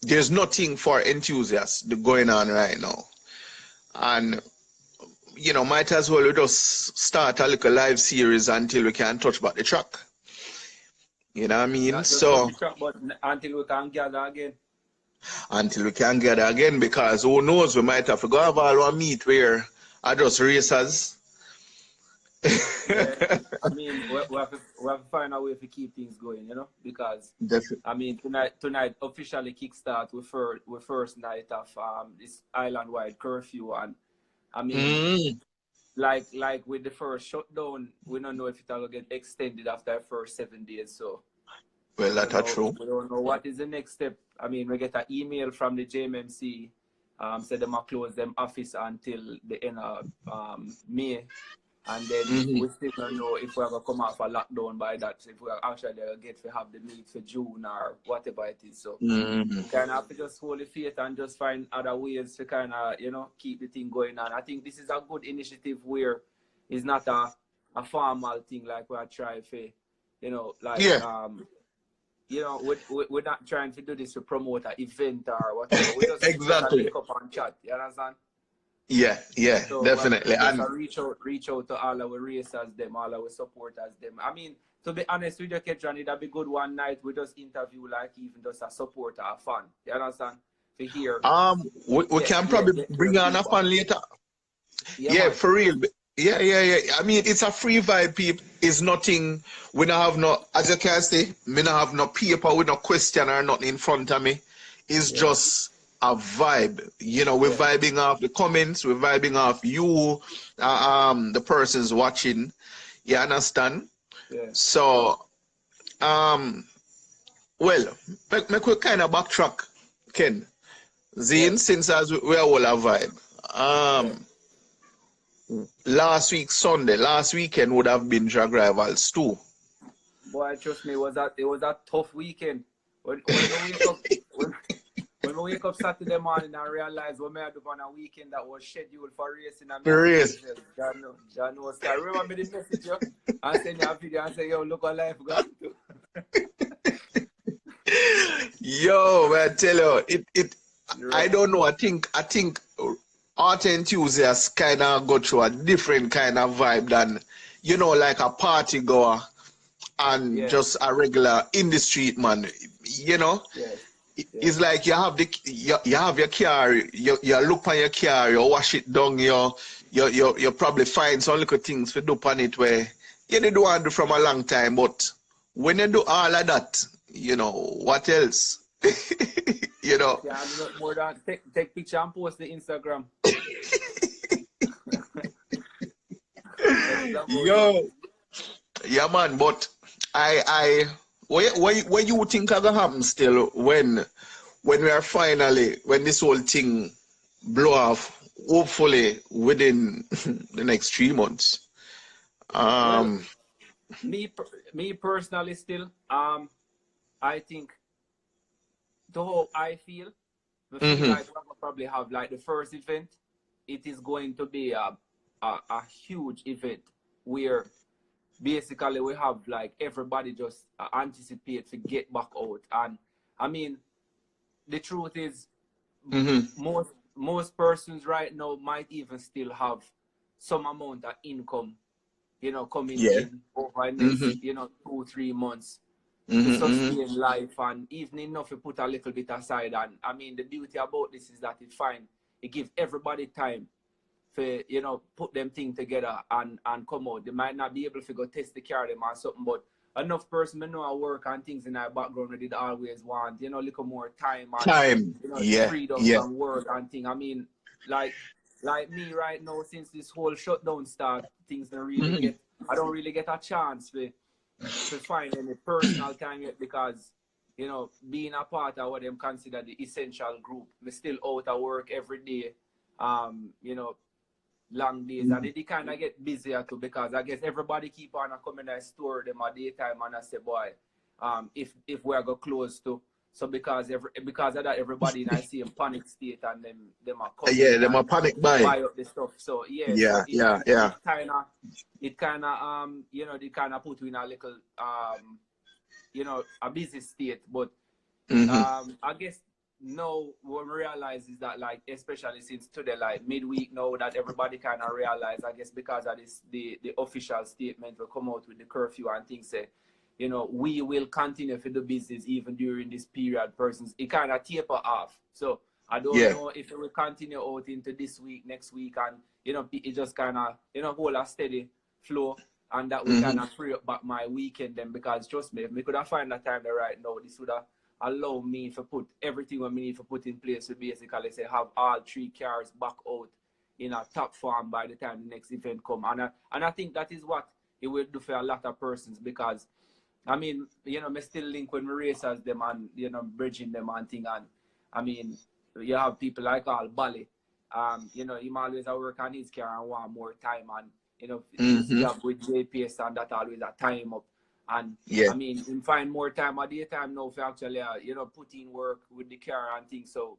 there's nothing for enthusiasts going on right now. And might as well just start a little live series until we can touch back the track. You know what I mean? Not just So the track, but until we can gather again. Until we can gather again, because who knows, we might have to go have all one meet where I just racers. Yeah, I mean, we have to find a way to keep things going, because Definitely. I mean, tonight officially kickstart with first night of this island-wide curfew, and I mean, like with the first shutdown, we don't know if it'll get extended after the first 7 days. So, Well, that's true. We don't know what is the next step. I mean, we get an email from the JMMC, said they might close them office until the end of May. And then we still don't know if we're going to come off a lockdown by that, if we're actually get to have the meet for June or whatever it is. So we kind of have to just hold the faith and just find other ways to kind of, keep the thing going on. I think this is a good initiative where it's not a formal thing like we're trying to, we're not trying to do this to promote an event or whatever. We just exactly. Pick up and chat, you understand? Yeah, so definitely. And reach out to all our racers, all our supporters, I mean, to be honest with you, Ketran, it'd be good one night we just interview like even just a supporter, a fan. You understand? To hear. We can probably bring on a fan later. Yeah, for real. Yeah. I mean, it's a free vibe, people. It's nothing. We don't have no, as you can see, me don't have no paper with no question or nothing in front of me. It's just a vibe, we're vibing off the comments, we're vibing off you, the persons watching. You understand? Yeah. So, well, make we kind of backtrack, Ken. Zine, since as we are all a vibe. Last weekend would have been drag rivals too. Boy, trust me, it was a tough weekend. When we wake up Saturday morning and realize we made up on a weekend that was scheduled for racing and John was I remember the message and send you a video and say, yo, look what life got to. Yo, man, tell you, I don't know, I think art enthusiasts kind of go through a different kind of vibe than, like a party goer and just a regular in the street man, It's like you have your car, you look on your car, you wash it down, you probably find some little things to do on it where you didn't want to do from a long time, but when you do all of that, what else? Yeah, more than take picture and post the Instagram. Yo, yeah man, but what you think are gonna happen still when we are when this whole thing blow off, hopefully within the next 3 months? Well, me personally still, I think the whole I feel like we're gonna probably have like the first event. It is going to be a huge event where basically we have like everybody just anticipate to get back out. And I mean, the truth is most persons right now might even still have some amount of income, coming in over next, 2-3 months to sustain life, and even enough to put a little bit aside. And I mean, the beauty about this is that it gives everybody time for, put them things together and come out. They might not be able to go test the car them or something, but enough person know I work and things in our background that they always want, little more time and freedom from work and thing. I mean, like me right now, since this whole shutdown start, things don't really I don't really get a chance to find any personal time yet, because being a part of what them consider the essential group, we're still out of work every day, long days, and it kind of get busier too, because I guess everybody keep on coming and store them at daytime, and I say, boy, if we're go close to, so because of that, everybody in I see in panic state, and them are coming, them are panic buy up the stuff. So it kind of they kind of put you in a little a busy state, but I guess now what we realize is that, like, especially since today, like midweek now, that everybody kind of realize, I guess because of this, the official statement will come out with the curfew and things, say, you know, we will continue to do business even during this period. Persons, it kind of taper off. So I don't know if it will continue out into this week, next week, and, you know, it just kind of, you know, hold a steady flow, and that will kind of free up back my weekend then, because trust me, if we could have found that time right now, this would have allowed me to put everything what we need to put in place to basically say have all 3 cars back out in a top form by the time the next event come. And I think that is what it will do for a lot of persons, because I mean, you know, me still link with my racers them and, you know, bridging them and thing, and I mean, you have people like Al Bali, you know, he always work on his car and want more time, and, you know, his job with JPS and that always a time up. And I mean, you find more time at daytime now for actually, you know, put in work with the car and things. So,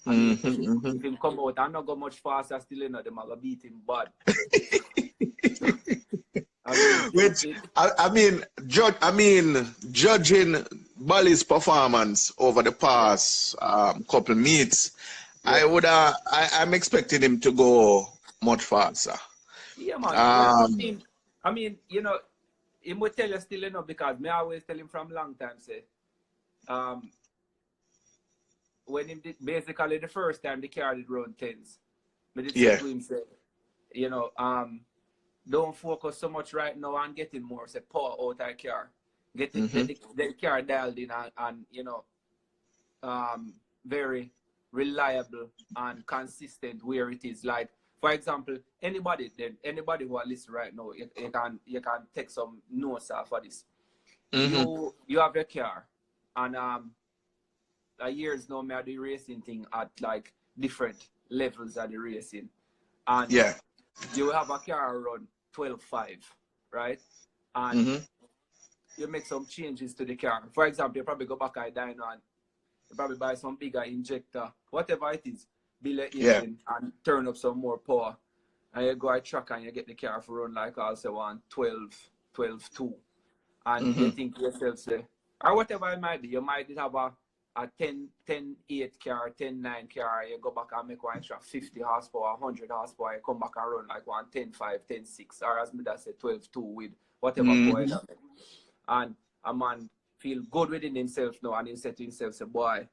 I mean, if him come out, I'm not go much faster still, you know, them are gonna beat him, but. I mean, judging Bali's performance over the past couple meets, I'm expecting him to go much faster. Yeah, man. I mean, you know, he would tell you still, you know, because me always tell him from long time, say, when he did, basically the first time the car did run 10s, me did say to him, say, you know, don't focus so much right now on getting more, say, power out of the car. Get the car dialed in and, you know, very reliable and consistent where it is. Like, for example, anybody who are listening right now, you can take some notes off of this. You have your car, and years now me do racing thing at like different levels of the racing, and you have a car run 12.5, right? And you make some changes to the car. For example, you probably go back at dyno and you probably buy some bigger injector, whatever it is, build an engine and turn up some more power. And you go at track and you get the car for run like also on 12.2. And you think to yourself, say, or whatever it might be, you might have a 10.8 car, 10.9 car, you go back and make one extra 50 horsepower, 100 horsepower, you come back and run like one 10.5, 10.6, or as me that say 12.2 with whatever power that. And a man feel good within himself now, and he said to himself, say, boy,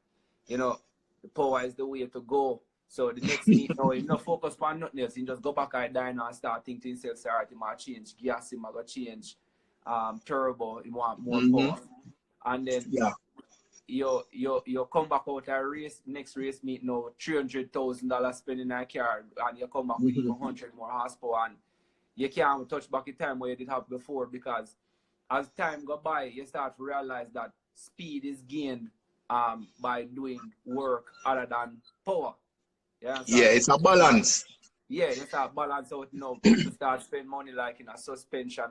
you know, the power is the way to go. So the next meet now, he not focus on nothing else. He just go back at dyno and start thinking to himself, say, all right, he might change gas, he might go change turbo, he want more power. And then you come back out a race, next race meet now, $300,000 spending in a car, and you come back with even 100 more horsepower, and you can't touch back the time where you did have before, because as time go by, you start to realize that speed is gained by doing work other than power. It's a balance. Yeah, you start balance out, you know, people start spend money like in a suspension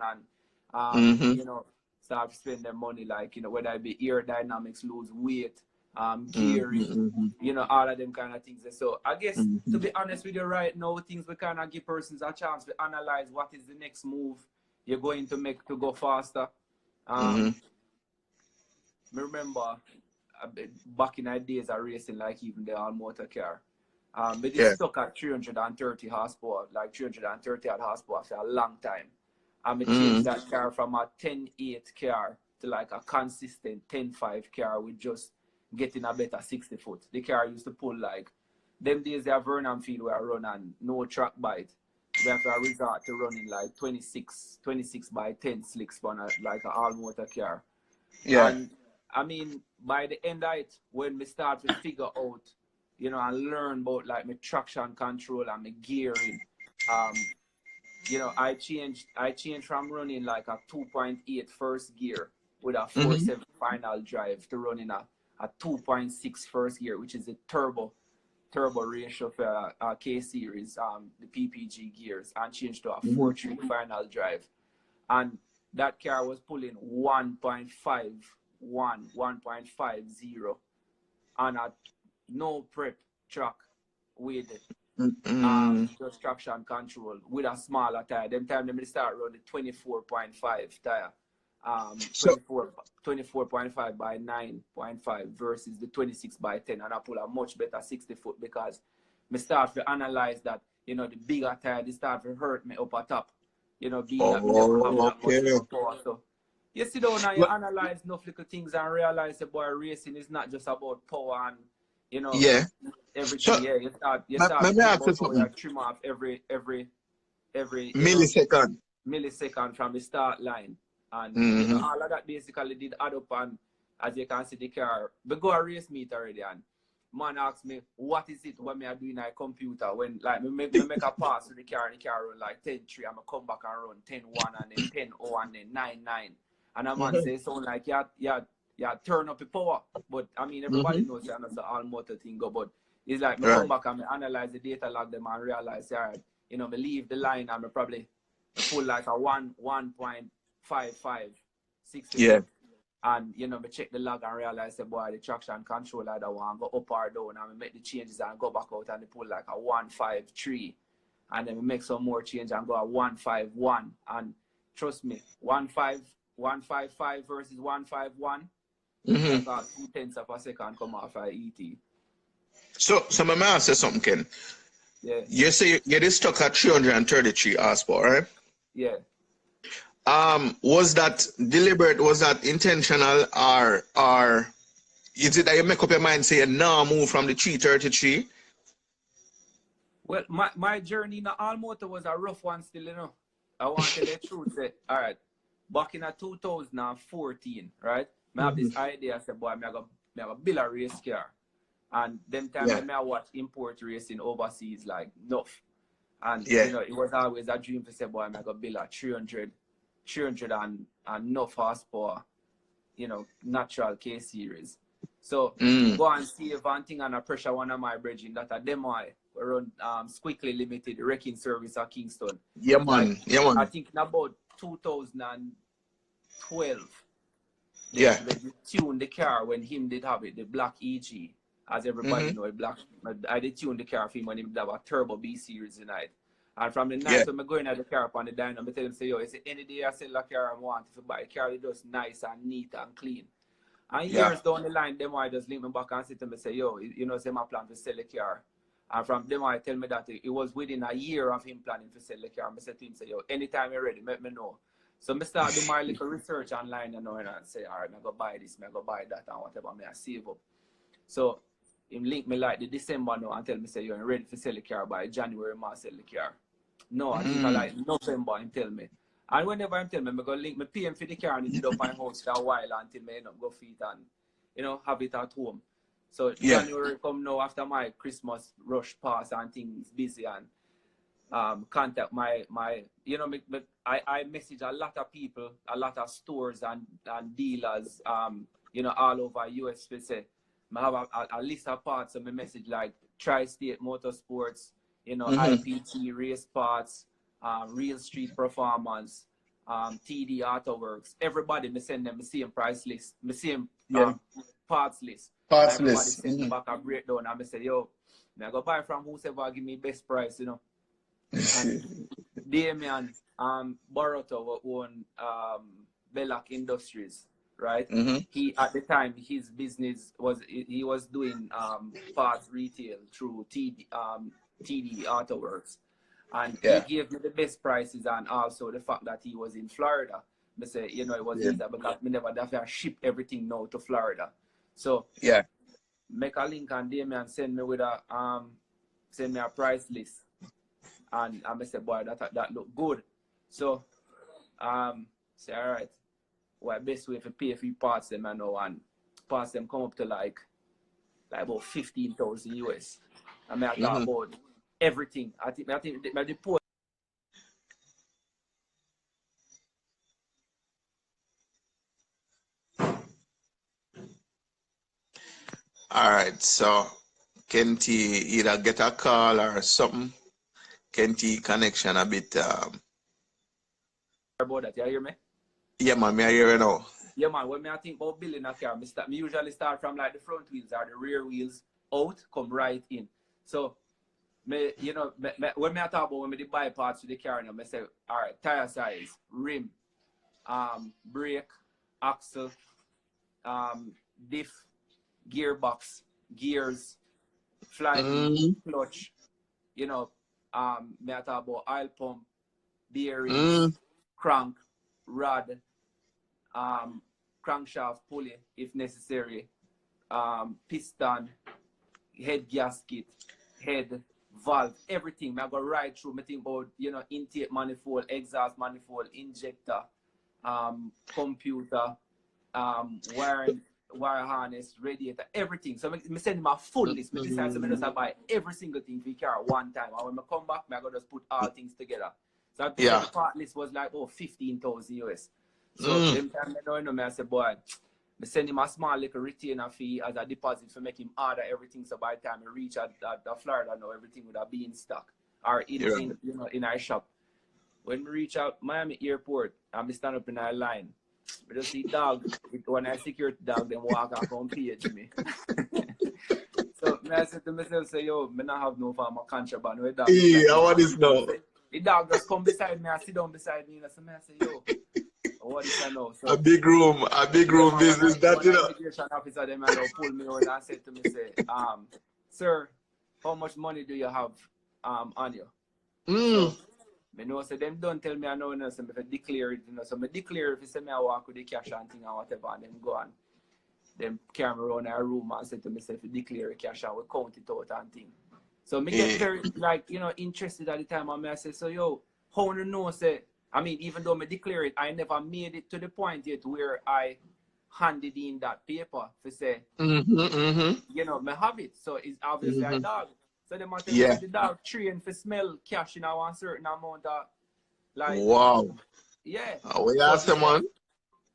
and you know, start spending money like, you know, whether it be aerodynamics, lose weight, gearing, you know, all of them kind of things. So I guess to be honest with you right now, things we kind of give persons a chance to analyze what is the next move you're going to make to go faster. Remember back in the days of racing, like even the all motor car, but it's stuck at 330 horsepower, like 330 horsepower for a long time. And I changed that car from a 10.8 car to like a consistent 10.5 car with just getting a better 60 foot. The car used to pull like, them days they have Vernon field where I run and no track bite. We have to resort to running like 26 by 10 slicks on like an all motor car. And I mean, by the end of it, when we start to figure out, you know, and learn about like my traction control and my gearing, you know, I changed from running like a 2.8 first gear with a 4.7 final drive to running a 2.6 first gear, which is a turbo ratio for K series, the PPG gears, and changed to a 4.3 final drive. And that car was pulling 1.50 on a no prep track with just traction control with a smaller tire. Them time they start running 24.5 tire. So 24.5 by 9.5 versus the 26 by 10, and I pull a much better 60 foot because me start to analyze that, you know, the bigger tire, they start to hurt me up at top, you know, being that me never have that much power. So you sit down and you analyze enough little things and realize that boy, racing is not just about power and, you know, everything. So, you start to think about how you trim off every millisecond from the start line. And you know, all of that basically did add up, and as you can see the car, we go a race meet already, and man asked me, what is it when me are doing a computer when like me make a pass to the car and the car run like 10-3, I'm gonna come back and run 10-1 and then 10-0 and then 9-9. And a man say sound like you turn up the power. But I mean everybody knows that that's the all motor thing go, but it's like me come back and me analyze the data log them and realize, all right, you know, me leave the line and me probably pull like a 1.55 60. And you know, me check the log and realize the boy the traction control either one go up or down, and we make the changes and go back out and they pull like a 1.53, and then we make some more change and go a 1.51, and trust me, 1.55 versus 1.51, about 0.2 of a second come off a ET. So my man say something, Ken. Yeah. You say you're stuck at 333 horsepower, right? Yeah. Was that deliberate? Was that intentional, or is it that you make up your mind say no move from the 333? Well, my journey in the all motor was a rough one still, you know. I want to tell you the truth. Say, all right, back in 2014, right? I have this idea. I said, boy, I go build a race car, and them times I watch import racing overseas like enough, and you know it was always a dream to say, boy, I go build a 300 and enough horsepower, you know, natural K series. So go and see if one thing and a pressure one of my bridging that a demo run Squickly Limited wrecking service at Kingston. Yeah man. I think in about 2012. They tuned the car when him did have it, the black EG. As everybody know, I did tune the car for him when he did have a turbo B series tonight. And from the night when I go in at the car up on the dyno, I tell him, say, yo, it's any day I sell a car I want, if I buy a car, it's just nice and neat and clean. And years down the line, them I just link me back and sit to me say, yo, you know, say my plan to sell a car. And from them I tell me that it was within a year of him planning to sell the car. I said to him, say, yo, anytime you're ready, let me know. So I start doing my little research online, you know, and I say, all right, I'm going to buy this, I'm going to buy that, and whatever, I save up. So him link me like the December now and tell me, say, you're ready to sell the car by January, I sell the car. No, I think I like November, him tell me. And whenever him tell me, I'm going to link me pay him for the car and it up my house for a while until I go feed and, you know, have it at home. So January come now after my Christmas rush pass and things busy and contact my you know, I message a lot of people, a lot of stores and dealers, you know, all over US. We say, I have a list of parts of my message like Tri-State Motorsports, you know, IPT Race Parts, Real Street Performance, TD Auto Works. Everybody, me send them the same price list, the same parts list. Everybody send me back a breakdown and I say, yo, I go buy from whoever give me best price, you know. And Damian Boroto own Belloc Industries, right? He at the time his business was he was doing parts retail through TD Auto Works, and he gave me the best prices and also the fact that he was in Florida. I say, you know, it was easier because me never have to ship everything now to Florida. So make a link and Damian send me with a send me a price list. And I said, boy, that look good. So say, all right, what best way to pay for parts them I know, and parts them come up to like about 15,000 US. I mean I talk about everything. I think the poor. All right, so KenT either get a call or something. KenT connection a bit. About that, you hear me? Yeah, man, I hear you now. Yeah, man. When I think about building a car, me usually start from like the front wheels or the rear wheels out, come right in. So, you know, when I talk about when I buy parts to the car, I say, all right, tire size, rim, brake, axle, diff, gearbox, gears, flywheel, clutch, you know, me I talk about oil pump, bearings, crank, rod, crankshaft pulley if necessary, piston, head gasket, head, valve, everything. I go right through. I think about, you know, intake manifold, exhaust manifold, injector, computer, wire harness, radiator, everything. So I send him a full list. I decide to just buy every single thing for the car one time. And when I come back, I go just put all things together. So the part list was like, 15,000 US. So them time I know, I said, boy, I send him a small little retainer fee as a deposit for make him order everything. So by the time I reach at Florida, now everything would have been in stock or in you know, in our shop. When we reach out Miami airport, I'm stand up in our line. I just see dog with one of security dog, then walk up on page me. So I said to myself, say, yo, I don't have no form of contraband with dog. Yeah, what is now? The dog just come beside me and sit down beside me. And I say, yo, what is that now? So, a big room business. That, you know. Immigration officer them and pull me out and said to me, say, sir, how much money do you have on you? So, I know, so them don't tell me I know, so if I declare it, you know, so I declare if you say me I walk with the cash and thing or whatever, and then go on. Them carry me around our room and say to me, say if you declare the cash and we count it out and thing. So me get very, like, you know, interested at the time, and I say, so yo, how you know, say, I mean, even though I declare it, I never made it to the point yet where I handed in that paper to say, you know, I have it. So it's obviously a dog. So they might tell me the dog train for smell cash in a certain amount of, like, wow. Yeah. We ask someone.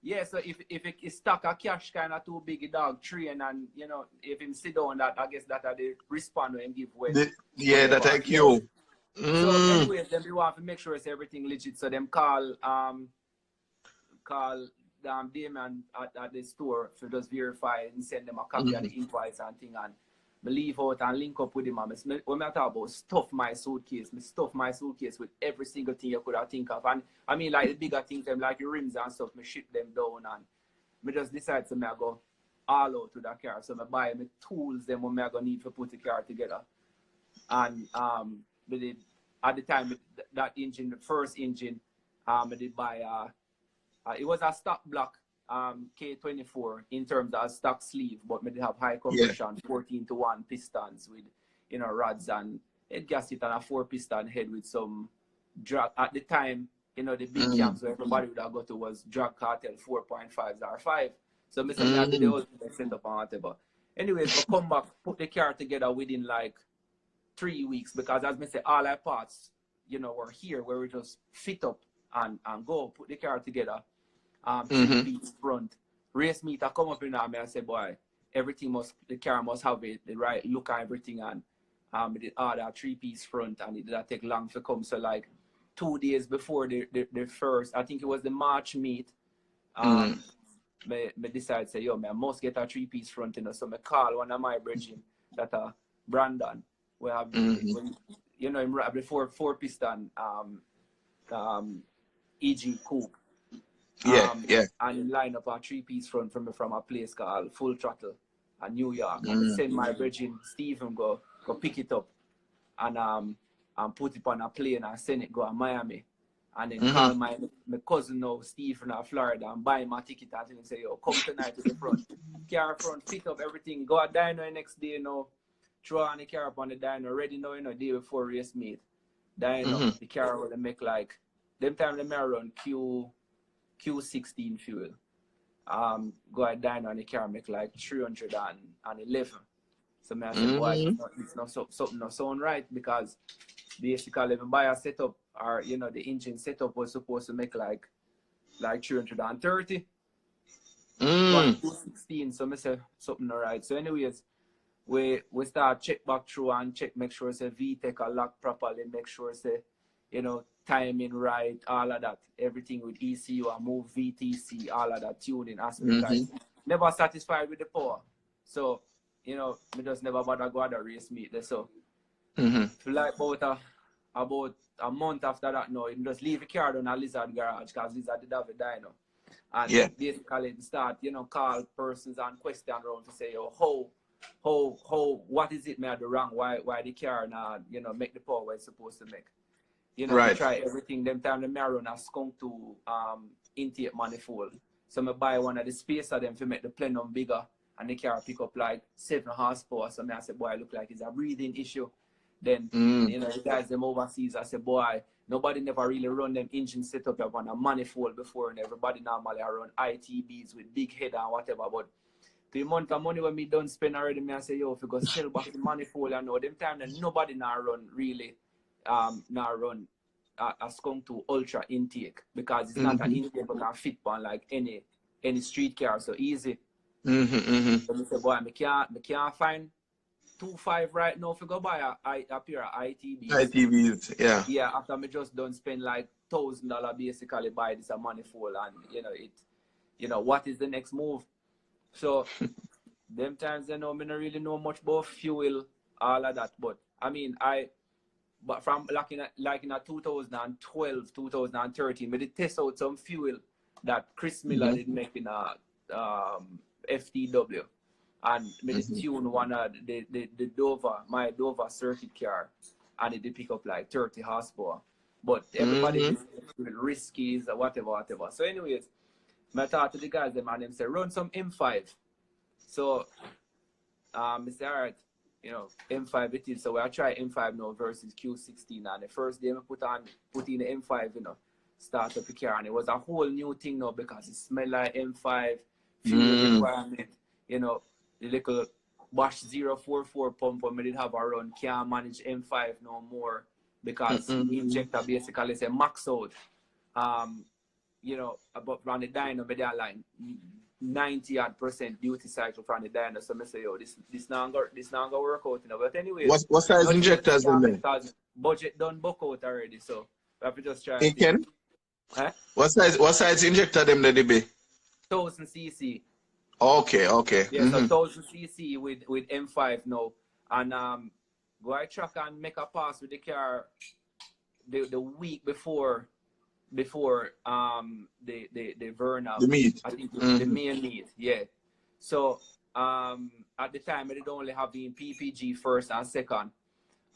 Yeah, so if it stock of cash kind of too big, a dog train, and you know, if him sit down, that I guess that they respond to him give way. That thank you. So anyways, then we want to make sure it's everything legit. So them call Damon at the store to just verify and send them a copy of the invoice and thing, and I leave out and link up with him. And when I talk about stuff my suitcase with every single thing you could have think of. And I mean, like the bigger things, them like the rims and stuff, I ship them down, and I just decide to go all out to that car. So I buy my tools them when I go need to put the car together. And at the time, that engine, the first engine, I did buy it was a stock block K24 in terms of stock sleeve, but we did have high compression 14-to-1 pistons with, you know, rods and head gasket and a 4-piston head with some drag. At the time, you know, the big camps where everybody would have got to was drag cartel 4.5s or 5. So I said, I did the ultimate setup and whatever. Anyways, we come back, put the car together within like 3 weeks, because as I say, all our parts, you know, were here where we just fit up and go, put the car together. 3-piece front. Race meet, I come up in there, I say, boy, the car must have the right look and everything, and we did order a 3-piece front, and it didn't take long to come. So like 2 days before the first, I think it was the March meet, I decided to say, yo, man, I must get a 3-piece front, you know. So I call one of my brethren, that Brandon, we have, you know, him the 4-piston EG coupe. And line up a 3-piece front from a place called Full Throttle in New York. And send my brethren Stephen go pick it up and put it on a plane and send it go to Miami. And then call my cousin now, Stephen in Florida, and buy my ticket and say, yo, come tonight to the front. Car front, fit up everything, go to diner next day, you know, throw on the car up on the diner, ready now, you know, day before race meet. Diner, the car will make like, them time they run Q16 fuel. Go at diner and the car make like 311. So I said, boy, it's not something not sound right, because basically if I buy a setup, or you know, the engine setup was supposed to make like 330. 216. So I said something not right. So anyways, we start check back through and make sure it's a VTEC a lock properly, make sure it's a, you know, timing right, all of that, everything with ECU and move VTC, all of that tuning aspect. Never satisfied with the power, so you know, we just never bother go at the race meet there. So like about about a month after that, no, you just leave the car down at Lizard garage because Lizard did have a dyno. And basically start, you know, call persons and question around to say, oh, what is it me I do wrong? Why the car not, you know, make the power where it's supposed to make? You know, right. Try everything. Them time the mirror and skunk to intake manifold. So I buy one of the spacer them to make the plenum bigger, and the car pick up like 7 horsepower. So I said, boy, look like it's a breathing issue. Then you know, the guys them overseas, I said, boy, nobody never really run them engine setup up on a manifold before, and everybody normally run ITBs with big head and whatever. But the amount of money when me done spend already, me I say, yo, if you go sell back the manifold, I know them time that nobody now run really now run a skunk to ultra intake, because it's not an intake but can fit on like any street car so easy. So I say, boy, me can't find 2.5 right now if you go buy a pair of ITBs. ITBs, yeah. Yeah, after me just don't spend like $1,000 basically buy this a manifold, and you know what is the next move. So them times you know me not really know much about fuel, all of that. But I mean but from like in a 2012, 2013, me did test out some fuel that Chris Miller did make in a FTW. And me did tune one of the Dover, my Dover circuit car, and it did pick up like 30 horsepower. But everybody is risky or whatever. So anyways, I talked to the guys them and them say run some M5. So I said, all right, you know, M5 it is. So we'll try M5 now versus Q16. And the first day I put in the M5, you know, start up the car, and it was a whole new thing now because it smelled like M5, fuel requirement, you know. The little Bosch 044 pump when we did have a run can't manage M5 no more because the injector basically say max out. You know, about from the dyno, but they are like 90% duty cycle from the dyno. So I say, yo, this not gonna work out, you know. But anyway, what size injectors in there? Because budget done buck out already, so we have to just try. Hey, Ken? Huh? What size injector them did it be? 1000 cc. Okay. Yeah, so 1000 cc with M5 now, and go I track and make a pass with the car the week before the Verna. The meet. I think the main meet. Yeah. So at the time I did only have the PPG first and second,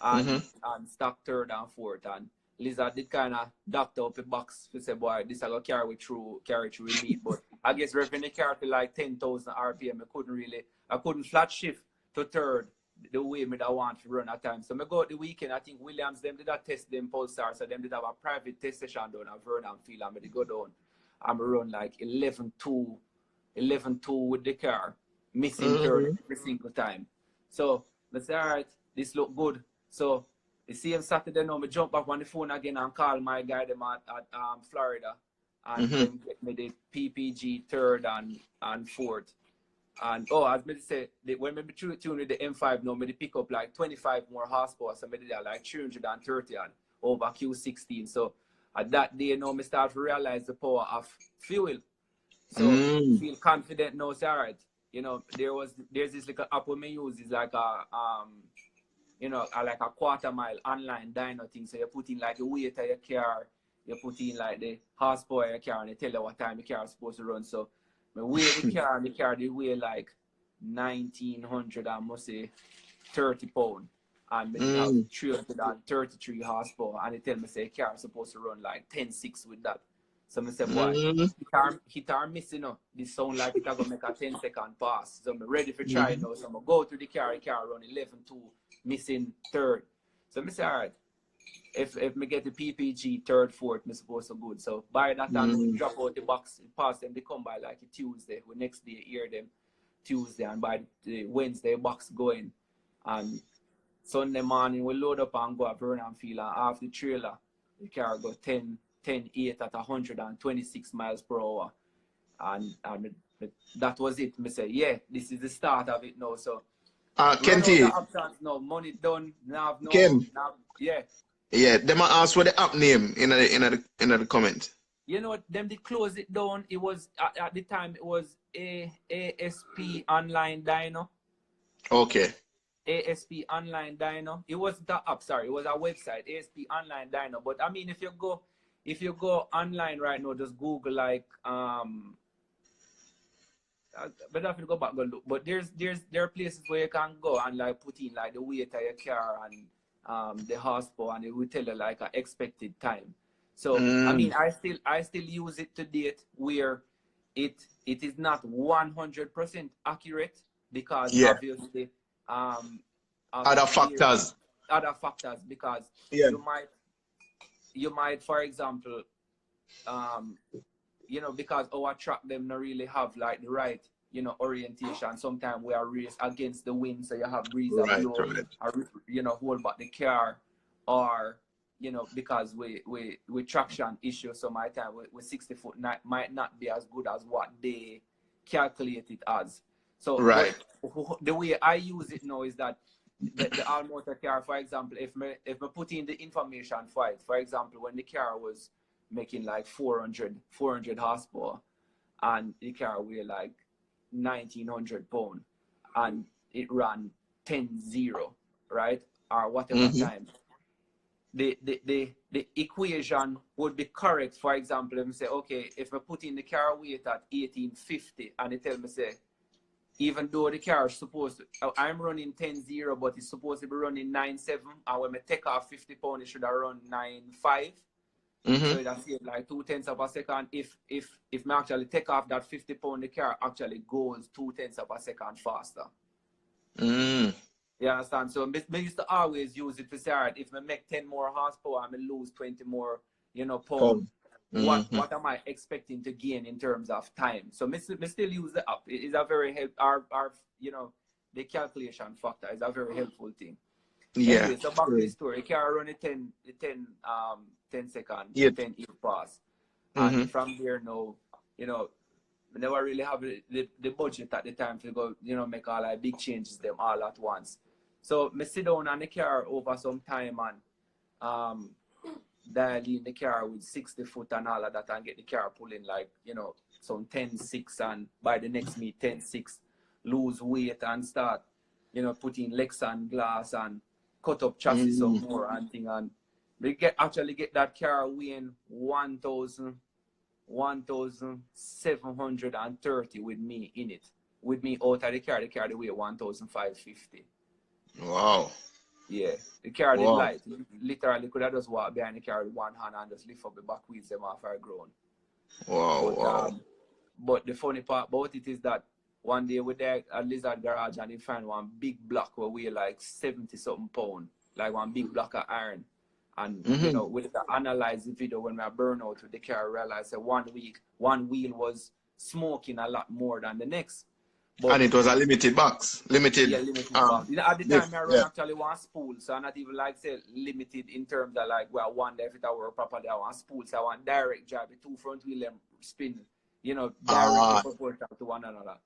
and stock third and fourth, and Lizard did kind of doctor up a box to say, boy, this I go carry through the meet. But I guess revenue car to like 10,000 RPM. I couldn't flat shift to third the way me that want to run at time. So I go the weekend, I think Williams them did a test them Pulsar, so them did have a private test session down at Vernon Field, and I go down and I run like 11.2 with the car, missing third every single time. So I say, all right, this look good. So the same Saturday now, I jump back on the phone again and call my guy them at Florida, and them get me the PPG third and fourth. And as me say, when I tune with the M5 now, I pick up like 25 more horsepower, so I did like 330 and over Q16. So at that day now, I start to realize the power of fuel. So feel confident now. Say, all right, you know, there's this little app we use. It's like a you know, like a quarter mile online dyno thing. So you put in like the weight of your car, you put in like the horsepower of your car, and they tell you what time the car is supposed to run. So I weigh the car, and the car they weigh like 1900, I must say 30 pounds. And I have 333 horsepower, and they tell me say car is supposed to run like 10.6 with that. So I say, boy, hit or miss, you know, this sound like it's gonna make a 10-second pass. So I'm ready for try now. So I'm gonna go to the car run 11.2, missing third. So I say, all right, if me get the PPG third, fourth, me supposed to good. So by that time, we drop out the box, pass them, they come by like a Tuesday. We next day hear them Tuesday, and by the Wednesday box going. And Sunday morning we load up and go at Vernon Field, and off the trailer, the car go 10.8 at 126 miles per hour. And that was it. Me say, yeah, this is the start of it now. So KenT. No money done. Now, Ken. Yeah. Yeah, them ask for the app name in the comment. You know what? Them they close it down. It was at the time it was ASP Online Dyno. Okay. ASP Online Dyno. It was the app, sorry, it was a website, ASP Online Dyno. But I mean, if you go online right now, just Google like but I have to go back and look. But there are places where you can go and like put in like the weight of your car and the horsepower, and it will tell you like an expected time. So I mean, I still use it to date where it is not 100% accurate because obviously other factors because yeah. you might for example you know, because our track them not really have like the right, you know, orientation. Sometimes we are race against the wind, so you have breeze that blow, or, you know, hold back the car, or you know, because we traction issue, so my time with 60 foot might not be as good as what they calculate it as. So the way I use it now is that the all motor car, for example, if me put in the information for it, for example, when the car was making like 400 horsepower and the car weighed like 1900 pounds and it ran 10-0, right, or whatever time, the equation would be correct. For example, if I say, okay, if I put in the car weight at 1850 and it tell me say, even though the car is supposed to, I'm running 10-0, but it's supposed to be running 9.7, and when I take off 50 pounds, it should have run 9.5. So it has saved like 0.2 of a second. If I actually take off that 50 pound, the car actually goes 0.2 of a second faster. You understand? So I used to always use it to say, all right, if I make 10 more horsepower, I lose 20 more, you know, pound. What am I expecting to gain in terms of time? So I still use the app. It is a very our you know, the calculation factor is a very helpful thing. Yeah. Anyway, so back to the story. The car run 10 seconds, 10 year pass. And from there now, you know, we never really have the budget at the time to go, you know, make all like big changes them all at once. So I sit down on the car over some time and dial in the car with 60 foot and all of that and get the car pulling like, you know, some 10.6, and by the next meet 10.6, lose weight and start, you know, putting Lexan glass and cut up chassis some more and thing, and we actually get that car weighing 1,730 with me in it. With me out of the car they weigh 1,550. Wow. Yeah, the car did light. Literally could have just walk behind the car with one hand and just lift up the back wheels them off our ground. Wow. But the funny part about it is that one day we there at Lizard Garage and they find one big block where weigh like 70 something pound, like one big block of iron. And you know, with the analyze the video when we burn out with the car, I realized that one wheel was smoking a lot more than the next. But, and it was a limited box. Limited box. You know, at the time I run actually one spool, so I'm not even like say limited in terms of like, well, I wonder if it work properly. I want spool, so I want direct drive, the two front wheel them spin, you know, directly proportional to one another.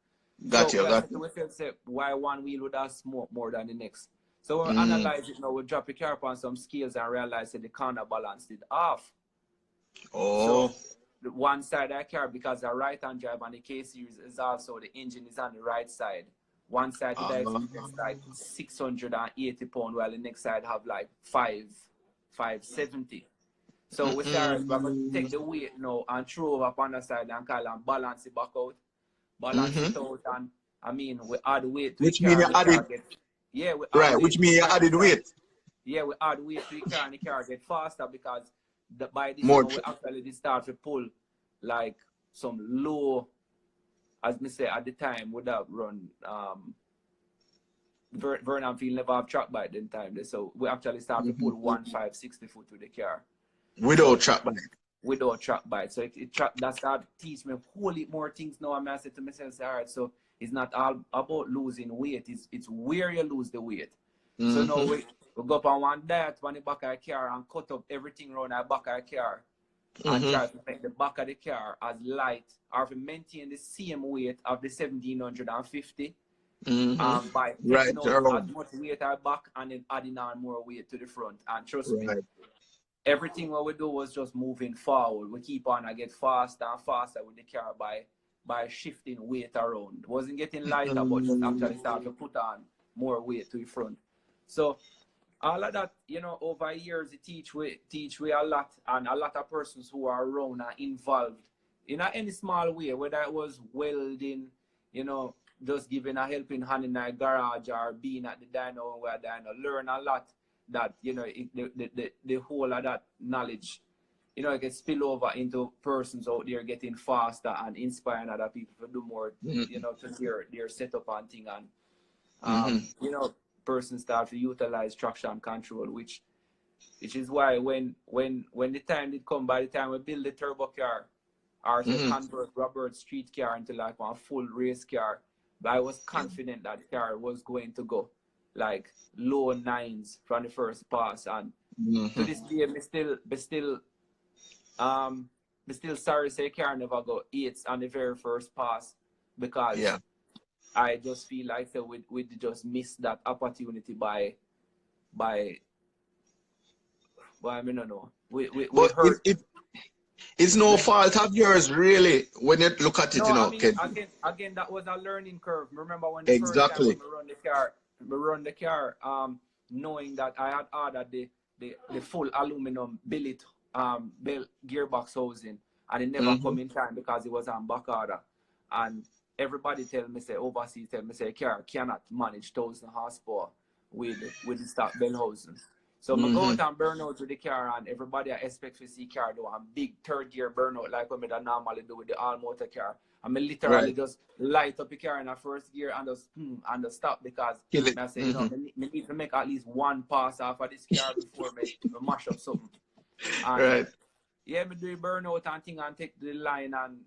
Got you. We feel say why one wheel would have smoke more than the next. So we analyze it now, we drop the car on some scales and realize that the corner balance did off. So the one side of the car, because the right hand drive on the K series is also the engine is on the right side. One side to is like 680 pounds, while the next side have like 570. So we started, we're going to take the weight now and throw over upon the side and call and balance it back out. Balance it out, and I mean we add weight to which the car. Mean you added, we add which means you added weight. Yeah, we add weight to the car and the car get faster because by this time we actually start to pull like some low, as me say at the time, would have run Vernon Field never have track bike then time. So we actually start to pull 1,560 foot to the car. Without track bike. Without track bike. So that started teach me a whole lot more things now. I said to myself, all right, so it's not all about losing weight, it's where you lose the weight. So now we go up on one diet on the back of the car and cut up everything around the back of the car and try to make the back of the car as light or to maintain the same weight of the 1,750 by taking out as much weight at the back and then adding on more weight to the front. And trust me, everything what we do was just moving forward. We keep on and get faster and faster with the car by shifting weight around. It wasn't getting lighter, but just actually start to put on more weight to the front. So all of that, you know, over years, it teach we a lot, and a lot of persons who are around are involved in any small way, whether it was welding, you know, just giving a helping hand in a garage or being at the dyno where dyno, learn a lot that, you know, the whole of that knowledge, you know, it can spill over into persons out there getting faster and inspiring other people to do more, you know, to their setup and thing. And, you know, persons start to utilize traction control, which is why when the time did come, by the time we build the turbo car, or to convert Robert street car into like a full race car, but I was confident that the car was going to go like low 9s from the first pass. And to this day, me still sorry say car never got 8s on the very first pass, because I just feel like we just missed that opportunity by I mean, no. We hurt. It's no fault of yours, really, when you look at it, No, you know. I mean, again, that was a learning curve. Remember when the first time when we run the car, knowing that I had ordered the full aluminum billet gearbox housing, and it never come in time because it was on back order. And everybody tell me, say, overseas tell me, say, car cannot manage 1,000 horsepower with the stock bell housing. So I go out and burn out with the car, and everybody I expect to see car do a big third gear burnout like what I normally do with the all motor car. I mean, literally just light up the car in the first gear and just stop, because I say, you know, I need to make at least one pass off of this car before I mash up something. And yeah, me do a burnout and thing and take the line, and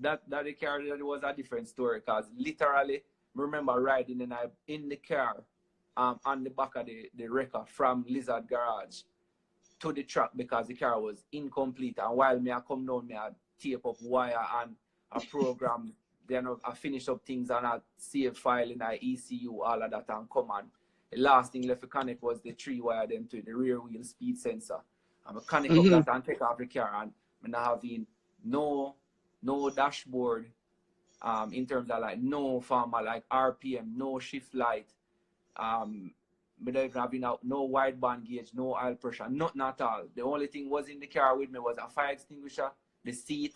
that the car that was a different story, because literally remember riding in the car on the back of the wrecker from Lizard Garage to the track, because the car was incomplete. And while me I come down, me I tape up wire and a program, then I finish up things and I save file in the ECU, all of that, and come on. The last thing left to connect was the 3-wire them to the rear wheel speed sensor. I'm connect up that and take off the car, and I'm not having no dashboard in terms of like no formal like RPM, no shift light. We don't even having no wideband gauge, no oil pressure, nothing at all. The only thing was in the car with me was a fire extinguisher, the seat,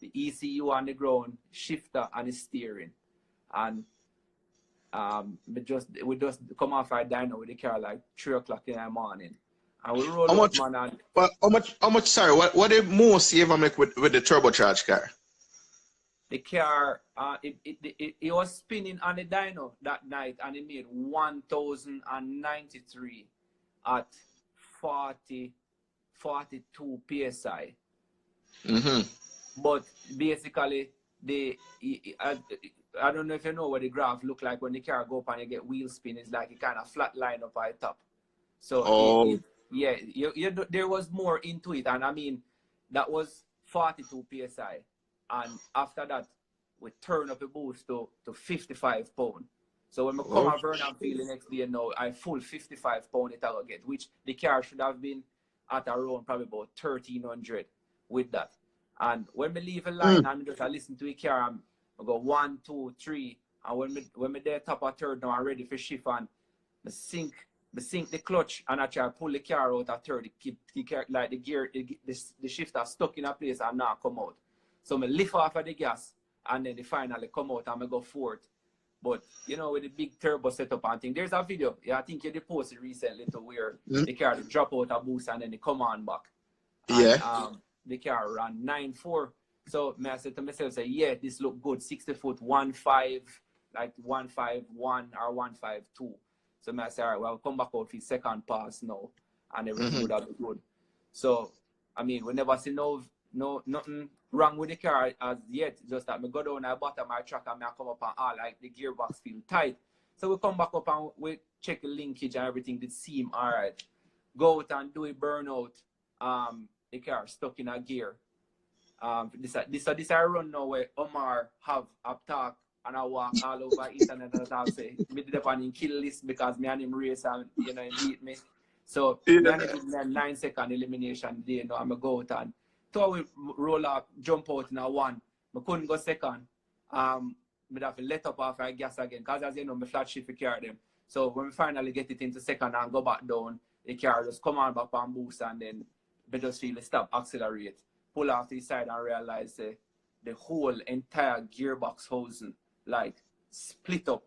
the ECU on the ground, shifter, and the steering. And we just come off our dyno with the car like 3 o'clock in the morning. And we roll up, man. And how much, sorry, what the most you ever make with the turbocharged car? The car, it was spinning on the dyno that night, and it made 1,093 at 42 psi. But basically, I don't know if you know what the graph look like when the car go up and you get wheel spin. It's like a kind of flat line up at the top. So there was more into it, and I mean that was 42 psi. And after that, we turn up the boost to 55 pounds. So when we come at Vernon Field the next day now, I full 55 pounds it I will get, which the car should have been at around probably about 1,300 with that. And when we leave a line and I listen to the car, I go 1, 2, 3, and when we there top of third now, I'm ready for shift, and I sink the clutch and I try to pull the car out at third, keep the car, like the gear, the shifter stuck in a place and now come out. So I lift off of the gas, and then they finally come out and I go fourth. But, you know, with the big turbo setup and thing, there's a video, I think you posted recently to where the car drop out a boost and then they come on back. And, the car ran 9.4. So I said to myself, yeah, this look good, 60 foot, 1.5, like 1.51 or 1.52. So I said, all right, well, I'll come back out for second pass now, and everything would have been good. So, I mean, we never see nothing wrong with the car as yet, just that I go down at the bottom of my track and I come up and all like the gearbox feel tight. So we come back up and we check the linkage and everything did seem all right. Go out and do a burnout, the car stuck in a gear. This I run now where Omar have a talk and I walk all over internet and I say me did up on kill list because me and him race and you know he beat me. So me and him did a 9-second elimination day, you know, I'm go out and so we roll up, jump out in a 1. I couldn't go second. have to let up off our gas again. Because as you know, my flat shift, we carry them. So when we finally get it into second and go back down, the car just come on back and boost, and then we just feel it stop, accelerate, pull off the side and realize the whole entire gearbox housing like split up.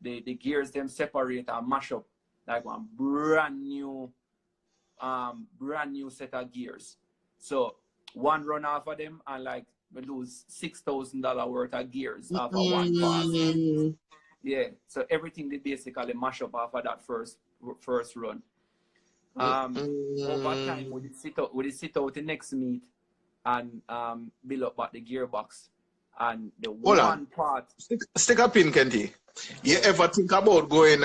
The gears them separate and mash up like one brand new set of gears. So one run off of them and like we lose $6,000 worth of gears off of one pass. Yeah, so everything they basically mash up off of that first run. Over time, we did sit out the next meet and build up back the gearbox. And the Hold one on. part. Stick a pin, KenT. You ever think about going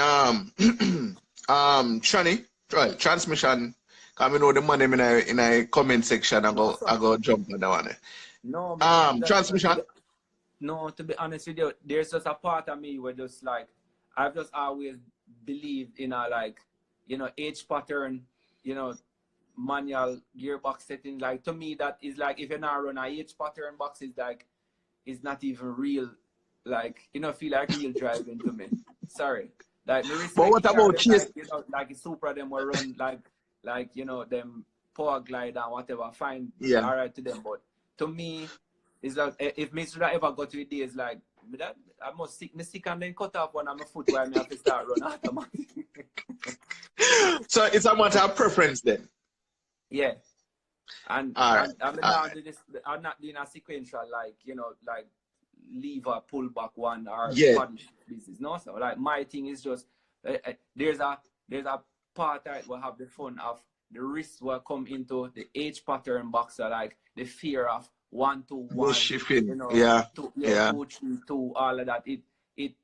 transmission? Cause we know the money in a comment section. I go jump on that one. No, transmission. No, to be honest with you, there's just a part of me where just like I've just always believed in a like, you know, H pattern, you know, manual gearbox setting. Like to me, that is like if you're not run a H pattern box, is like it's not even real. Like you know, feel like real driving to me. Sorry, like but what about chase? Like, you know, like Supra them will run like you know them power glide and whatever. Fine, Yeah, all right to them, but to me. It's like if me should ever go to a day, it's like that I must sick and then cut off one of my foot while I have to start run automatic. So it's a matter of preference then. Yeah. And I'm not doing a sequential like you know like lever pull back one or business. No, so like my thing is just there's a part that will have the fun of the risks will come into the H pattern box, so like the fear of 1 2 1, you know, 2 2 3 2, all of that. It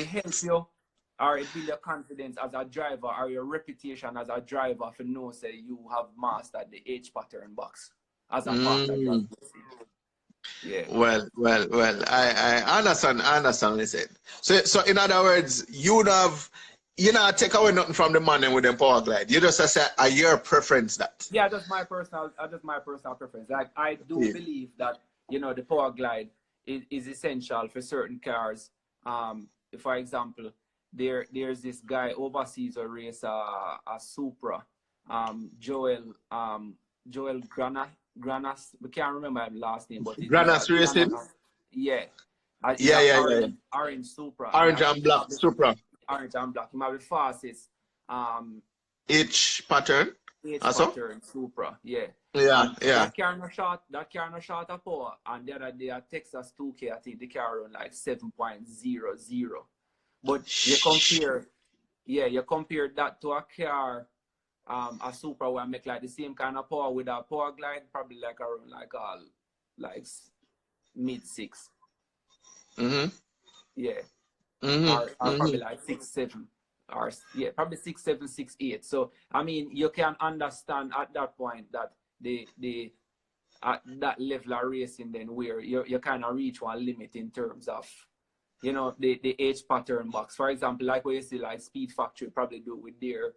helps you, or it builds your confidence as a driver, or your reputation as a driver for know say you have mastered the H pattern box as a part of your yeah. Well. I understand. Listen. So in other words, you'd have. You know, take away nothing from the money with them power glide. You just say your preference that. Yeah, that's my personal preference. Like I do believe that you know the power glide is essential for certain cars. For example, there's this guy overseas who race a Supra. Joel Granas. We can't remember his last name, but Granas racing. Yeah. Orange Supra. Orange and black Supra. Orange and black. He might be fastest. H pattern. Pattern Supra. Yeah. That car no short of power. And the other day at Texas 2K, I think the car run like 7.00. But you compare that to a car, a Supra where I make like the same kind of power with a power glide, probably like around like mid-6. Yeah. Or probably like 6 7, or probably 6 7 6 8. So I mean you can understand at that point that the at that level of racing then where you kind of reach one limit in terms of you know the H pattern box. For example, like what you see like Speed Factory probably do with their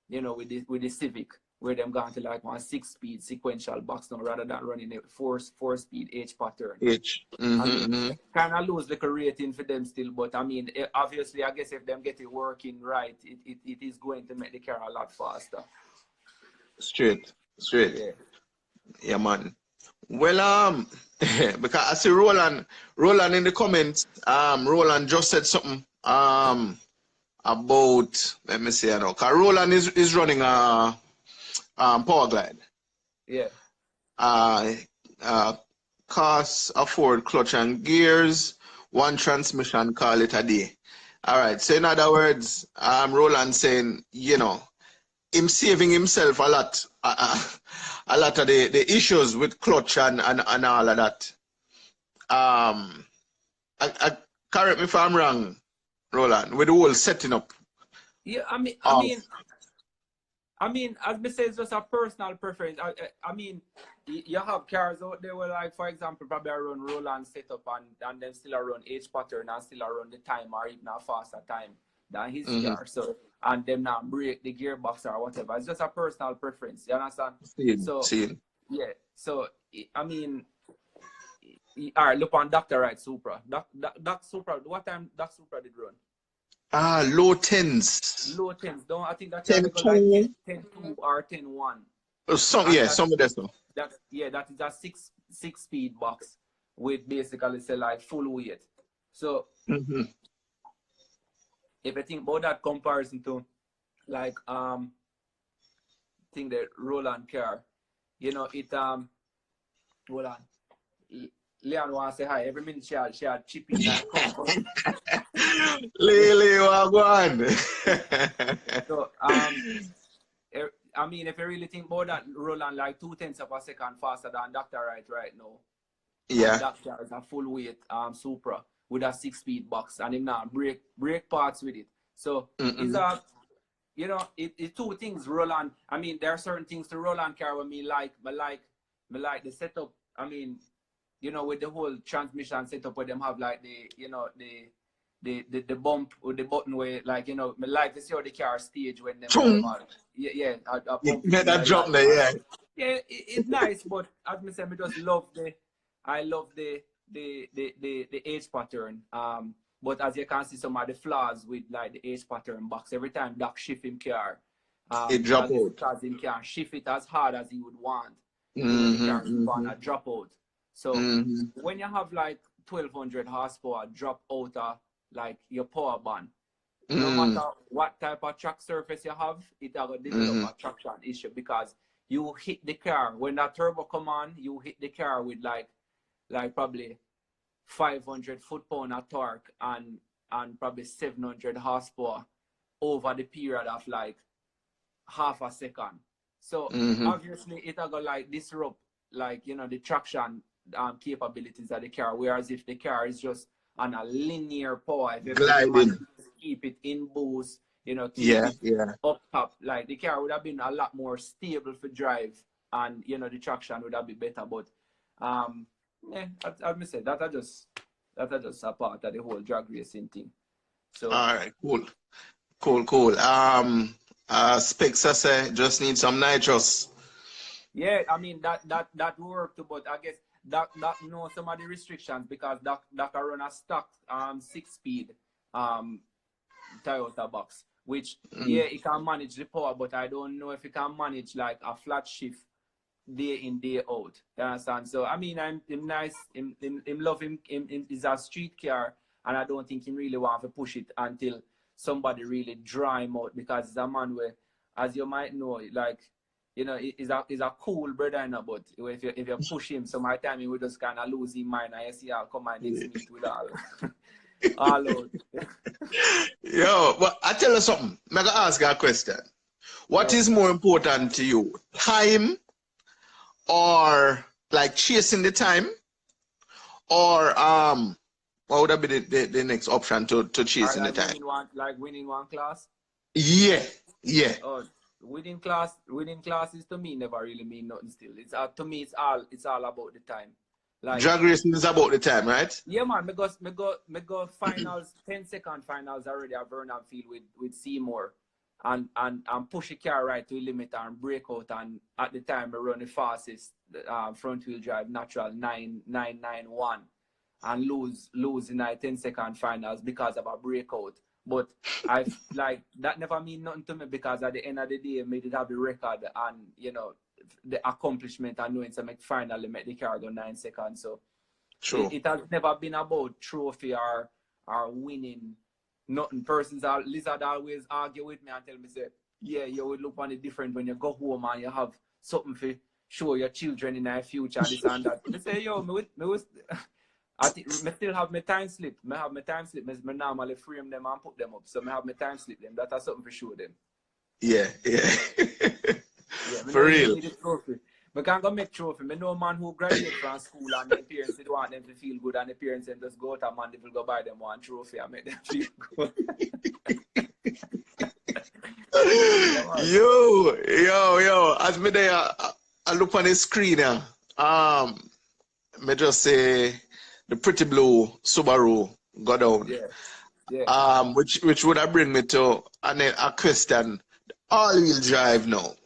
you know with the Civic, where them going to like one 6-speed sequential box now rather than running a 4-speed H pattern. Kind of lose like a rating for them still, but I mean, obviously, I guess if them get it working right, it is going to make the car a lot faster. Straight. Yeah, man. Well, because I see Roland in the comments, Roland just said something about, let me see, I know, because Roland is running a power glide. Yeah. Costs, afford clutch and gears, one transmission, call it a day. All right. So in other words, Roland saying, you know, him saving himself a lot of the issues with clutch and all of that. Correct me if I'm wrong, Roland, with the whole setting up. Yeah, I mean, as me say, it's just a personal preference. I mean, you have cars out there where, like, for example, probably run Roland setup and then still run H pattern and still run the time or even a faster time than his car. So, and them not break the gearbox or whatever. It's just a personal preference. You understand? Seen. Yeah. So, I mean, All right, look on Dr. Right Supra. Doc Supra, what time Doc Supra did run? Low tens. Low tens. Don't I think that can go like 10-2. 10-2 or 10-1. Some of that stuff. That is a six speed box with basically say like full weight. So if I think about that comparison to like think the Roland car, you know, it hold on. Leon wants to say hi. Every minute she had chip in that comfort. Lily Wagwan. So I mean, if you really think about that, Roland like 0.2 of a second faster than Dr. right now. Yeah. Dr. is a full weight Supra with a 6-speed box, and him now brake parts with it. So it's a, you know, it's two things. Roland. I mean, there are certain things to Roland car when me like the setup. I mean, you know, with the whole transmission setup where them have like the, you know, the bump or the button where, like, you know, me like to see how the car stage when them a bump. Yeah, that drop there, yeah. Yeah, it's nice, but as I said, I just love the H pattern. But as you can see, some of the flaws with like the H pattern box. Every time Doc shift him car, it drop out. because him can't shift it as hard as he would want. The car gonna drop out. So when you have like 1200 horsepower drop out of like your power band, no matter what type of track surface you have, it will develop a traction issue because you hit the car when that turbo come on, you hit the car with like probably 500 foot-pound of torque and probably 700 horsepower over the period of like half a second. So obviously it will go like disrupt, like, you know, the traction capabilities of the car, whereas if the car is just on a linear power, if you keep it in boost, you know, keep it up top, like the car would have been a lot more stable for drive, and you know the traction would have been better. But I must say that I just a part of the whole drag racing thing. So all right, cool. Specs I say just need some nitrous. Yeah, I mean that worked, but I guess that know some of the restrictions because that can run a stock 6-speed Toyota box, which it can manage the power, but I don't know if it can manage like a flat shift day in day out. You understand? So I mean, I'm nice. Him love him. Is a street car, and I don't think he really want to push it until somebody really draw him out because it's a man where, as you might know, like, you know, he's a cool brother, but if you push him, so my time he will just kind of lose his mind, and you see I'll come and next meet with all out. Yo, but I tell you something. I'm gonna ask you a question. What is more important to you, time, or like chasing the time, or what would that be the next option to chasing the time? Winning one class. Yeah. Oh, winning classes to me never really mean nothing. Still, it's to me it's all about the time. Like drag racing is about the time, right? Yeah, man. Me go finals, 10-second finals already at Vernon Field with Seymour, and push a car right to the limit and break out. And at the time, I run the fastest front wheel drive natural 991, and lose in the 10-second finals because of a breakout. But I like that never mean nothing to me because at the end of the day, I made it have the record and, you know, the accomplishment and knowing to make finally make the car go 9 seconds. So true. It has never been about trophy or winning. Nothing. Lizard always argue with me and tell me, say, yeah, you will look on it different when you go home and you have something to show your children in the future, this and that. I say, yo, I still have my time slip. I have my time slip. I normally frame them and put them up. So I have my time slip them. That has something to show them. Yeah. Yeah, for real. I can't go make trophy. I know a man who graduated from school and their parents did want them to feel good, and the parents then just go to a man, they will go buy them one trophy and make them feel good. Yo, as me there, I look on the screen now. Me just say the pretty blue Subaru go down. Yeah. Which would have bring me to a question. All-wheel drive now.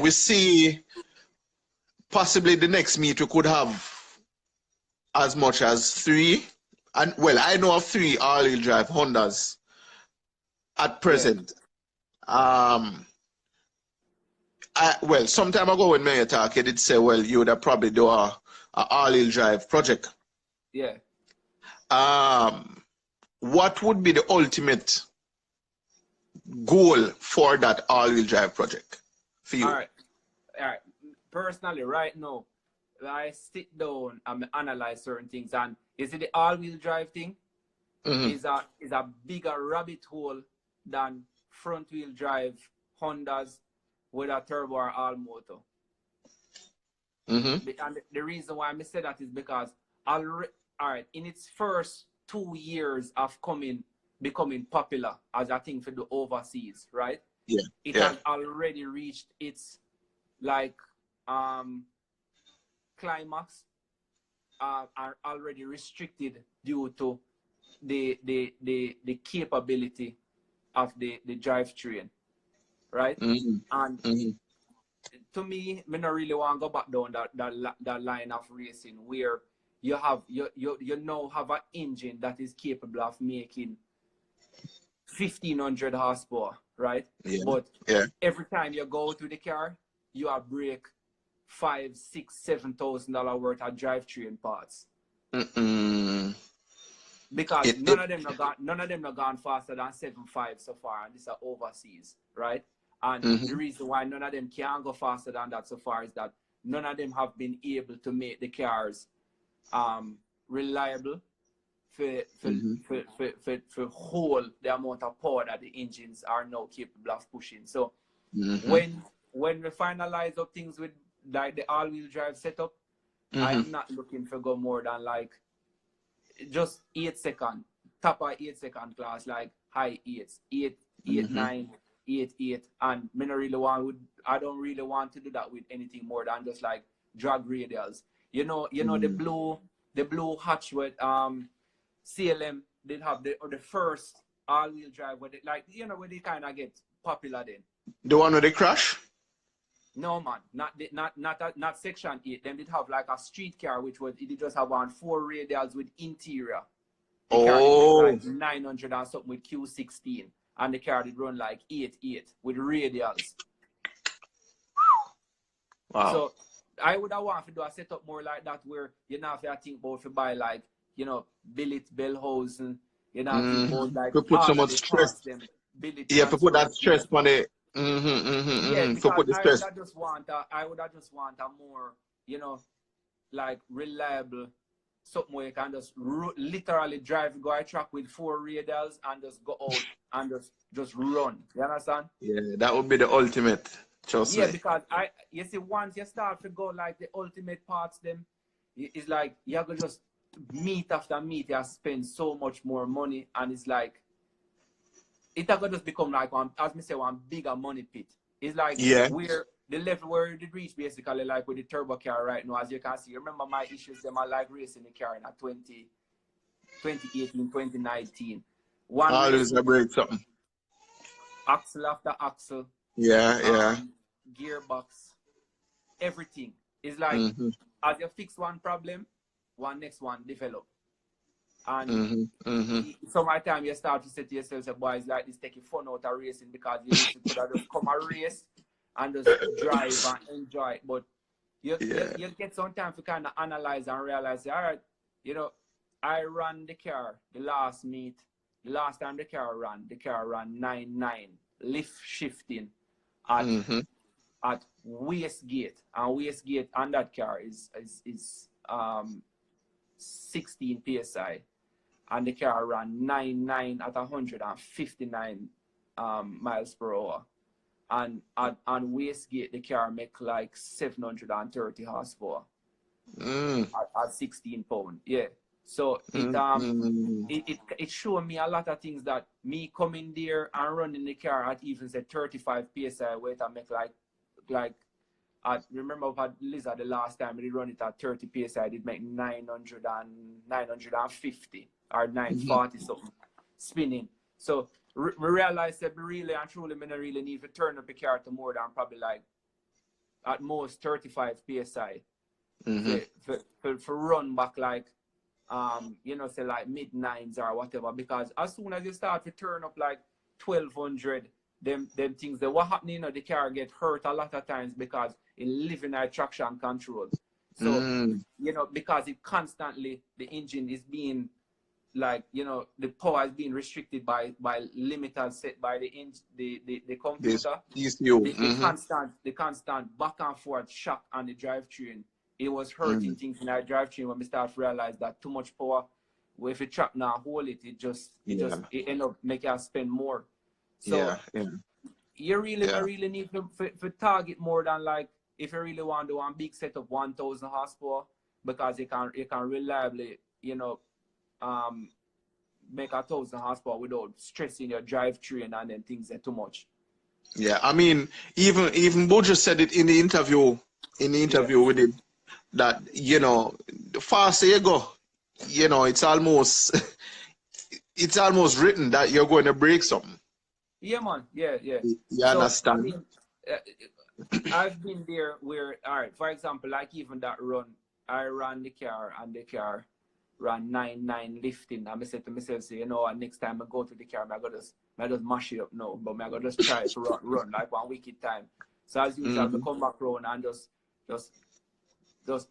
We see possibly the next meet we could have as much as 3. And well, I know of 3 all-wheel drive Hondas at Yeah, present. Um, well, some time ago when me talk, you did say, well, you would have probably do a all-wheel drive project. yeah. What would be the ultimate goal for that all-wheel drive project for All you? right, all right. Personally, right now, I sit down and analyze certain things, and is it the all-wheel drive thing? Mm-hmm. Is a bigger rabbit hole than front-wheel drive Hondas with a turbo or all motor. Mm-hmm. And the reason why I say that is because all right, in its first 2 years of becoming popular as a thing for the overseas, right? Yeah. It Yeah. has already reached its like climax, are already restricted due to the capability of the drivetrain, right? Mm-hmm. And Mm-hmm. to me, I don't really want to go back down that line of racing where you now have an engine that is capable of making 1,500 horsepower, right? Yeah. But Yeah. every time you go to the car, you are break $5,000, $6,000, $7,000 worth of drivetrain parts. Mm-mm. Because none of them have gone faster than 7.5 so far, and these are overseas, right? And Mm-hmm. the reason why none of them can go faster than that so far is that none of them have been able to make the cars reliable for hold the amount of power that the engines are now capable of pushing. So Mm-hmm. when we finalize up things with like the all-wheel drive setup, I Mm-hmm. am not looking for go more than like just 8 second, top of 8 second class, like high eights, 8, 8, Mm-hmm. 9, 8, 8. And I don't really want to do that with anything more than just like drag radials. You know the blue hatch with CLM did have the first all-wheel drive where they, like where they kind of get popular then. The one with the crash? No man, not section 8. Them did have like a street car which was it did just have on 4 radials with interior. The car did make like 900 and something with Q16, and the car did run like 8.8 with radials. Wow. So I would have wanted to do a setup more like that where have to think about to buy like billet Bellhausen, think about like To put so all of much the stress. parts them billet Yeah, to put that transfer. stress on it. Yeah, To because put the stress. I would have just want a more, like reliable, something where you can just literally go a track with 4 radials and just go out and just run. You understand? Yeah, that would be the ultimate. Trust Yeah, me. because you see, once you start to go like the ultimate parts, them, it's like you have to just meet after meet, you spend so much more money, and it's like it has just become like one bigger money pit. It's like where the level where it reach basically like with the turbo car right now, as you can see. Remember my issues, them I like racing the car in a 2018, 2019. One Always a break something. axle after axle. Yeah. Gearbox, everything. It's like as you fix one problem, next one develop. And some of the time you start to say to yourself, boy, it's like this taking fun out of racing because you used to could have just come a race and just drive and enjoy it. But you get some time to kind of analyze and realize, all right, I ran the car the last meet. The last time the car ran 9.9 lift shifting at Westgate, and Westgate on that car is 16 psi, and the car ran 9.9 at 159 miles per hour, and on Westgate the car make like 730 horsepower at 16 pound. Yeah, so it showed me a lot of things that me coming there and running the car at even say 35 psi weight and make like I remember at Lizard the last time we did run it at 30 psi, I did make 950 or 940 something spinning. So we realized that we really and truly I really need to turn up the car to more than probably like at most 35 psi for run back like you know, say like mid-9s or whatever, because as soon as you start to turn up like 1200, them things that what happening, you know, the car get hurt a lot of times because it live in a traction control. So, you know, because it constantly, the engine is being like, you know, the power is being restricted by limiters set by the computer. The constant back and forth shock on the drivetrain. It was hurting things in our drivetrain when we start to realize that too much power, if you trap now hold it, it end up making us spend more. So you really need to target more than like, if you really want to do one big setup 1000 horsepower, because you can reliably, you know, make 1000 horsepower without stressing your drivetrain and then things that too much. Yeah, I mean, even Bojo said it in the interview with him, that, you know, the faster you go, you know, it's almost written that you're going to break something. Yeah, man. Yeah. You understand? I mean, I've been there where, all right, for example, like even that run, I ran the car and the car ran 9.9 lifting. And I said to myself, say, you know, next time I go to the car, I just mash it up now, but I got just try to run like 1 week at time. So as usual, I come back around and just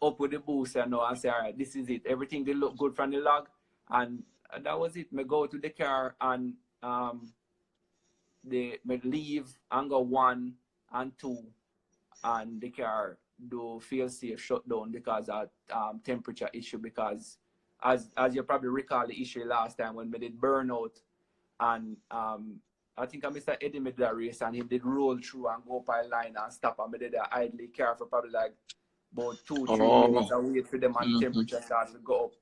up with the boost and know and say, all right, this is it. Everything they look good from the log, and that was it. I go to the car and me leave and go 1 and 2, and the car do fail safe shutdown because of temperature issue. Because as you probably recall the issue last time when we did burnout, and I think Mr. Eddie made that race and he did roll through and go up a line and stop, and we did the idly car for probably like about 2-3 minutes and wait for them and temperature starts to go up.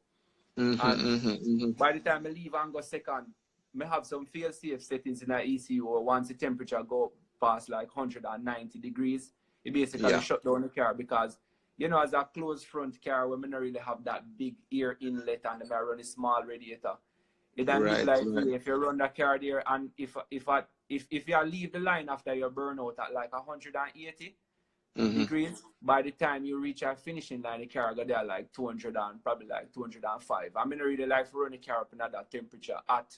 By the time I leave and go second, I have some fail safe settings in the ECU, or once the temperature go past like 190 degrees, it basically shut down the car. Because, you know, as a closed front car, we don't really have that big air inlet and I run a small radiator. It then if you run the car there, and if you leave the line after your burnout at like 180 degrees, by the time you reach a finishing line, the car go there like 200 and probably like 205. I mean, I really like to run the car up in that temperature at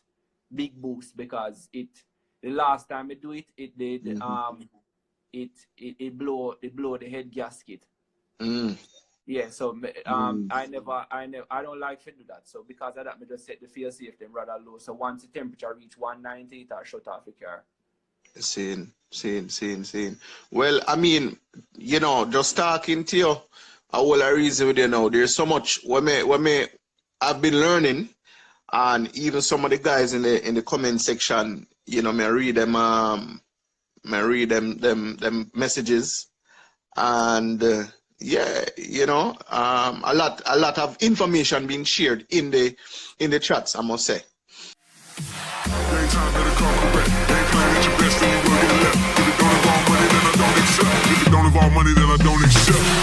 big boost, because the last time I do it, it did it blow the head gasket. Yeah, so I don't like to do that. So because of that, I just set the fail safe them rather low. So once the temperature reach 190, it will shut off the car. Same. Well, I mean, you know, just talking to you, a whole reason with you now. There's so much what I've been learning, and even some of the guys in the comment section, you know, I read them messages, and yeah, you know, a lot of information being shared in the chats, I must say. If it don't involve money, then I don't accept.